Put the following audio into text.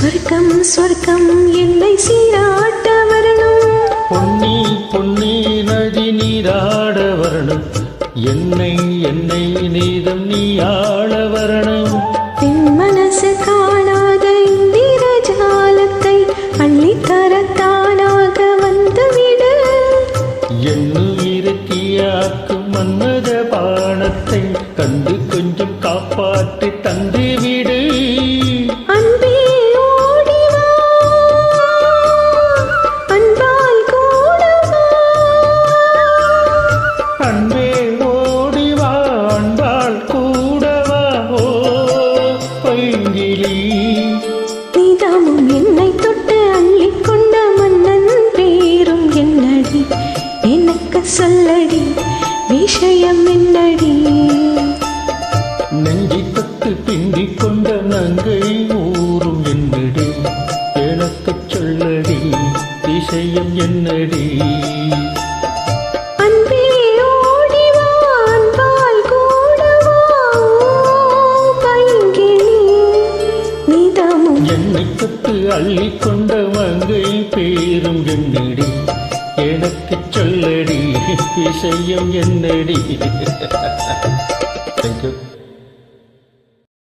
சொர்க்கம் சொர்க்கம் என்னை சீராட்ட வரணும். பொன்னி பொன்னி நதி நீராட வரணும். என்னை என்னை நீதம் நீ ஆள வரணும். பெண் மனசு காணாத இந்திர ஜாலத்தை அள்ளித்தரத்தானாக வந்துவிடு. என்னுயிரத்தியாக்கும் மன்மத பானத்தை கண்டு கொஞ்சம் காப்பாற்றி தந்துவிடு. அன்பே ஓடிவா, அன்பால் கூடவா. அன்பே ஓடிவா, அன்பால் கூடவா. ஓ பைங்கிலி, நீதாமும் என்னை தொட்டு அள்ளிக்கொண்ட மன்னன் பேரும் என்னடி, எனக்கு சொல்லடி விஷயம் என்னடி. நெஞ்சி தொட்டு பிண்டிக் கொண்ட நங்கை ஊரும் என்னடி, எனக்கு சொல்லடி விஷயம் என்னடி. அன்பே ஓடிவா, அன்பால் கூடவா. பைங்கிளி, நீதாமும் என்னை தொட்டு அள்ளிக்கொண்ட மங்கை பேரும் என்னடி, எனக்கு சொல்லடி விஷயம் என்னடி. Thank you.